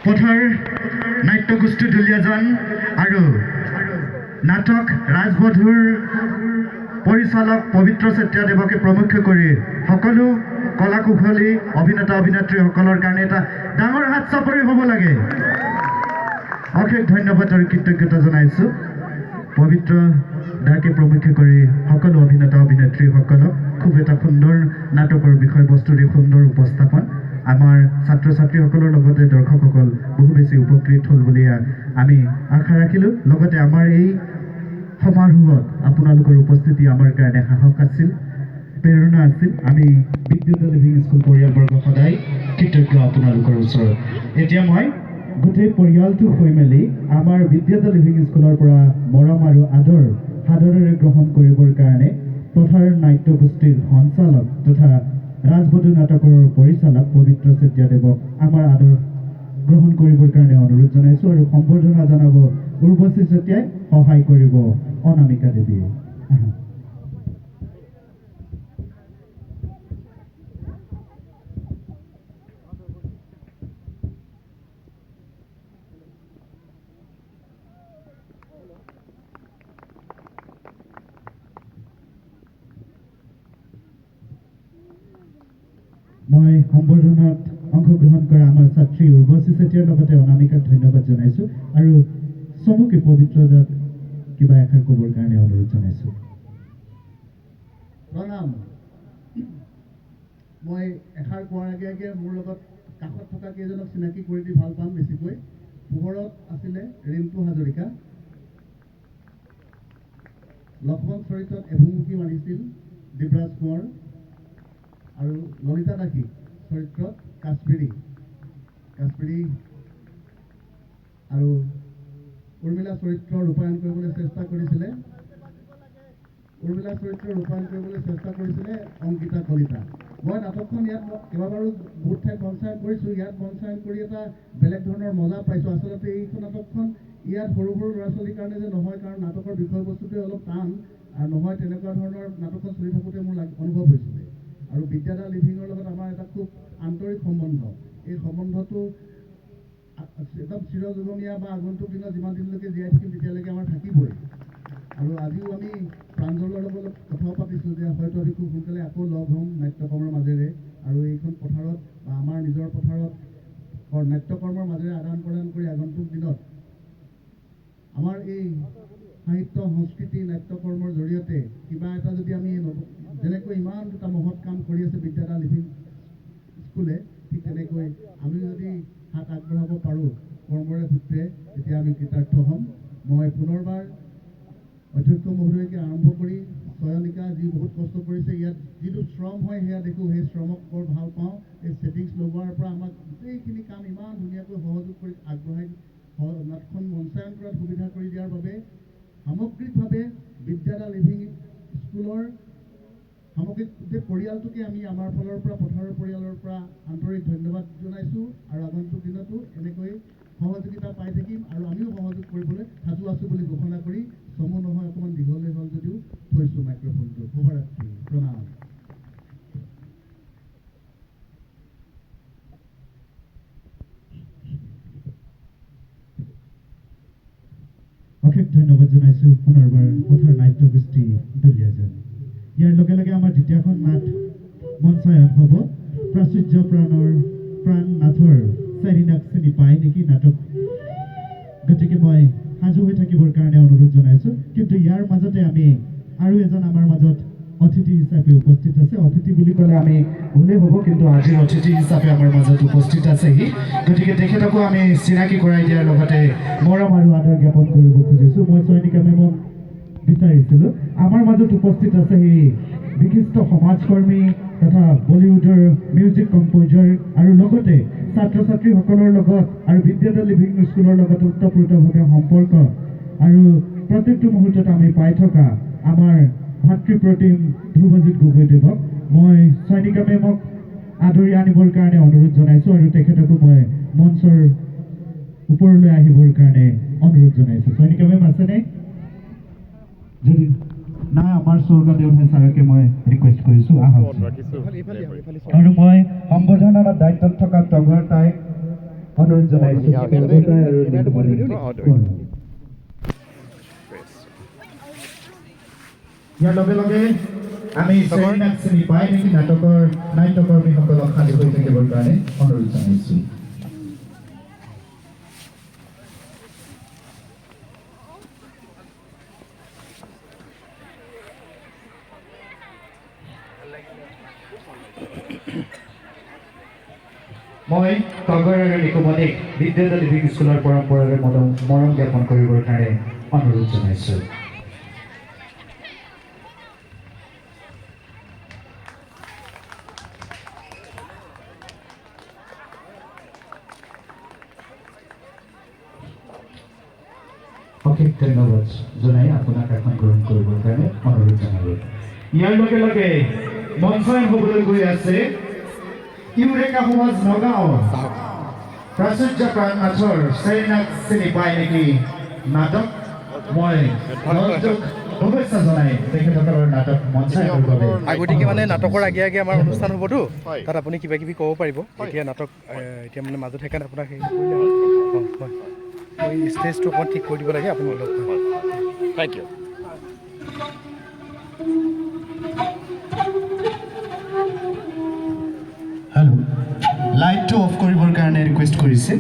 পথাৰ নাট্যগোষ্ঠী দুলীয়াজন আৰু নাটক ৰাজবধূৰ পৰিচালক পবিত্ৰ চেতিয়াদেৱকে প্ৰমুখ কৰি সকলো কলা কুশলী অভিনেতা অভিনেত্ৰীসকলৰ কাৰণে এটা ডাঙৰ হাত চাপৰি হ'ব লাগে। অশেষ ধন্যবাদ আৰু কৃতজ্ঞতা জনাইছোঁ পবিত্ৰ দাকে প্ৰমুখ কৰি সকলো অভিনেতা অভিনেত্ৰীসকলক খুব এটা সুন্দৰ নাটকৰ বিষয়বস্তুৰ এই সুন্দৰ উপস্থাপন আমাৰ ছাত্ৰ ছাত্ৰীসকলৰ লগতে দৰ্শকসকল বহু বেছি উপকৃত হ'ল বুলি আমি আশা ৰাখিলোঁ। লগতে আমাৰ এই সমাৰোহত আপোনালোকৰ উপস্থিতি আমাৰ কাৰণে সাহস আছিল, প্ৰেৰণা আছিল। আমি বিদ্যালয় লিভিং স্কুল পৰিয়ালবৰ্গ সদায় কৃতজ্ঞ আপোনালোকৰ ওচৰত। এতিয়া মই গোটেই পৰিয়ালটো হৈ মেলি আমাৰ বিদ্যালয় লিভিং স্কুলৰ পৰা মৰম আৰু সাদৰেৰে গ্ৰহণ কৰিবৰ কাৰণে পথাৰ নাট্যগোষ্ঠীৰ সঞ্চালক তথা ৰাজবধূ নাটকৰ পৰিচালক পবিত্ৰ চেতিয়াদেৱক আমাৰ আদৰ গ্ৰহণ কৰিবৰ কাৰণে অনুৰোধ জনাইছোঁ আৰু সম্বৰ্ধনা জনাব উৰ্বশী চেতিয়াই, সহায় কৰিব অনামিকা দেৱীয়ে। মই সম্বৰ্ধনাত অংশগ্ৰহণ কৰা আমাৰ ছাত্ৰী উৰ্বশী চেতিয়াৰ লগতে অনামিকাক ধন্যবাদ জনাইছোঁ আৰু চমুকে পবিত্ৰ দাক কিবা এষাৰ ক'বৰ কাৰণে অনুৰোধ জনাইছোঁ। প্ৰণাম। মই এষাৰ কোৱাৰ আগে আগে মোৰ লগত কাষত থকা কেইজনক চিনাকি কৰি দি ভাল পাম বেছিকৈ। পোহৰত আছিলে ৰিম্পু হাজৰিকা, লক্ষ্মণ চৰিত্ৰত এভুমুখী মাৰিছিল দিবৰাজ কোঁৱৰ আৰু ললিতা দাসী চৰিত্ৰত কাশ্মীৰী আৰু উৰ্মিলা চৰিত্ৰ ৰূপায়ণ কৰিবলৈ চেষ্টা কৰিছিলে অংকিতা কলিতা। মই নাটকখন ইয়াত কেইবাবাৰো বহুত ঠাইত মঞ্চায়ন কৰিছোঁ। ইয়াত মঞ্চায়ন কৰি এটা বেলেগ ধৰণৰ মজা পাইছোঁ। আচলতে এইখন নাটকখন ইয়াত সৰু সৰু ল'ৰা ছোৱালীৰ কাৰণে যে নহয়, কাৰণ নাটকৰ বিষয়বস্তুটোৱে অলপ টান আৰু নহয়, তেনেকুৱা ধৰণৰ নাটকখন চলি থাকোঁতে মোৰ অনুভৱ হৈছিলে। আৰু বিদ্যালয় লিভিঙৰ লগত আমাৰ এটা খুব আন্তৰিক সম্বন্ধ। এই সম্বন্ধটো একদম চিৰযুগমীয়া বা আগন্তুক দিনত যিমান দিনলৈকে জীয়াই থাকিম তেতিয়ালৈকে আমাৰ থাকিবই। আৰু আজিও আমি প্ৰাঞ্জলৰ লগত কথাও পাতিছোঁ যে হয়তো আমি খুব সোনকালে আকৌ লগ হ'ম নাট্যকৰ্মৰ মাজেৰে আৰু এইখন পথাৰত বা আমাৰ নিজৰ পথাৰত নাট্যকৰ্মৰ মাজেৰে আদান প্ৰদান কৰি আগন্তুক দিনত আমাৰ এই সাহিত্য সংস্কৃতি নাট্যকৰ্মৰ জৰিয়তে কিবা এটা যদি আমি যেনেকৈ ইমান এটা মহৎ কাম কৰি আছে বিদ্যালয় লিভিং স্কুলে, ঠিক তেনেকৈ আমি যদি হাত আগবঢ়াব পাৰোঁ কৰ্মৰে সূত্ৰে, তেতিয়া আমি কৃতাৰ্থ হ'ম। মই পুনৰবাৰ অধ্যক্ষ মহোদয়কে আৰম্ভ কৰি চয়নিকা যি বহুত কষ্ট কৰিছে, ইয়াত যিটো শ্ৰম হয় সেয়া দেখোঁ, সেই শ্ৰমক বৰ ভাল পাওঁ। এই ছেটিংছ লগোৱাৰ পৰা আমাক গোটেইখিনি কাম ইমান ধুনীয়াকৈ সহযোগ কৰি আগবঢ়াই নাটখন মঞ্চায়ন কৰাত সুবিধা কৰি দিয়াৰ বাবে সামগ্ৰিকভাৱে বিদ্যালয় লিভিং স্কুলৰ সামগ্ৰিক গোটেই পৰিয়ালটোকে আমি আমাৰ ফালৰ পৰা পথাৰৰ পৰিয়ালৰ পৰা আন্তৰিক ধন্যবাদ জনাইছোঁ আৰু আগন্তুক দিনতো এনেকৈ সহযোগিতা পাই থাকিম আৰু আমিও সহযোগ কৰিবলৈ সাজু আছোঁ বুলি ঘোষণা কৰি চমু নহয় অকণমান দীঘলে হ'ল যদিও থৈছোঁ মাইক্ৰফোনটো। শুভৰাত্ৰি, প্ৰণাম। অশেষ ধন্যবাদ জনাইছোঁ পুনৰবাৰ পথাৰ নাট্যগোষ্ঠী দুলীয়াজন। ইয়াৰ লগে লগে আমাৰ দ্বিতীয়খন নাট মঞ্চায়ন হ'ব প্ৰাচুৰ্য প্ৰাণ নাথৰ চাৰিনাক চিনি পায় নেকি নাটক। গতিকে মই সাজু হৈ থাকিবৰ কাৰণে অনুৰোধ জনাইছোঁ। কিন্তু ইয়াৰ মাজতে আমি আৰু এজন আমাৰ মাজত অতিথি হিচাপে উপস্থিত আছে। অতিথি বুলি ক'লে আমি ভুলেই হ'ব, কিন্তু আজিৰ অতিথি হিচাপে আমাৰ মাজত উপস্থিত আছেহি। গতিকে তেখেতকো আমি চিনাকি কৰাই দিয়াৰ লগতে মৰম আৰু আদৰ জ্ঞাপন কৰিব খুজিছোঁ। মই চয়নিকা মেমক বিচাৰিছিলোঁ। আমাৰ মাজত উপস্থিত আছেহি বিশিষ্ট সমাজকৰ্মী তথা বলিউডৰ মিউজিক কম্প'জাৰ আৰু লগতে ছাত্ৰ ছাত্ৰীসকলৰ লগত আৰু বিদ্যালয় লিভিং স্কুলৰ লগত ওতঃপ্ৰোতভাৱে সম্পৰ্ক আৰু প্ৰত্যেকটো মুহূৰ্তত আমি পাই থকা আমাৰ ভাতৃপ্ৰতিম ধ্ৰুৱজিৎ গগৈদেৱক মই চয়নিকা মেমক আদৰি আনিবৰ কাৰণে অনুৰোধ জনাইছোঁ আৰু তেখেতকো মই মঞ্চৰ ওপৰলৈ আহিবৰ কাৰণে অনুৰোধ জনাইছোঁ। চয়নিকা মেম আছেনে? যদি নাই, আমাৰ স্বৰ্গদেউ ছাৰকে মই ৰিকুৱেষ্ট কৰিছোঁ আহক। আৰু মই সম্বৰ্ধনাৰ দায়িত্বত থকা তগৰ তাইক অনুৰোধ জনাইছোঁ খেলপথাৰ আৰু নিকুমণি ইয়াৰ লগে লগে আমি চেৰিনাক চিনি পাই নেকি নাটকৰ নাট্যকৰ্মীসকলক সাজু হৈ থাকিবৰ কাৰণে অনুৰোধ জনাইছোঁ মই তগৰ আৰু নিকুমণিক বিদ্যালয় লিভিং স্কুলৰ পৰম্পৰাৰে মৰম জ্ঞাপন কৰিবৰ কাৰণে অনুৰোধ জনাইছোঁ অশেষ ধন্যবাদ জনাই আপোনাক এখন গ্ৰহণ কৰিবৰ কাৰণে অনুৰোধ জনালোঁ ইয়াৰ লগে লগে মঞ্চায়ন হ'বলৈ গৈ আছে ইউৰেকা সমাজ নগাঁও প্ৰাচুৰ্য প্ৰাণনাথৰ চেৰিনাক চিনি পাই নেকি নাটক মই শুভেচ্ছা জনাই তেখেতসকলৰ নাটক মঞ্চায়নৰ বাবে আগতীয়াকৈ মানে নাটকৰ আগে আগে আমাৰ অনুষ্ঠান হ'বতো তাত আপুনি কিবা কিবি ক'ব পাৰিব এতিয়া নাটক এতিয়া মানে মাজত সেইকাৰণে আপোনাক হেৰি কৰিলে হয় ষ্টেজটো অকণমান ঠিক কৰি দিব লাগে আপুনি অলপ থেংক ইউ হেল্ল' লাইটটো অফ কৰিবৰ কাৰণে ৰিকুৱেষ্ট কৰিছে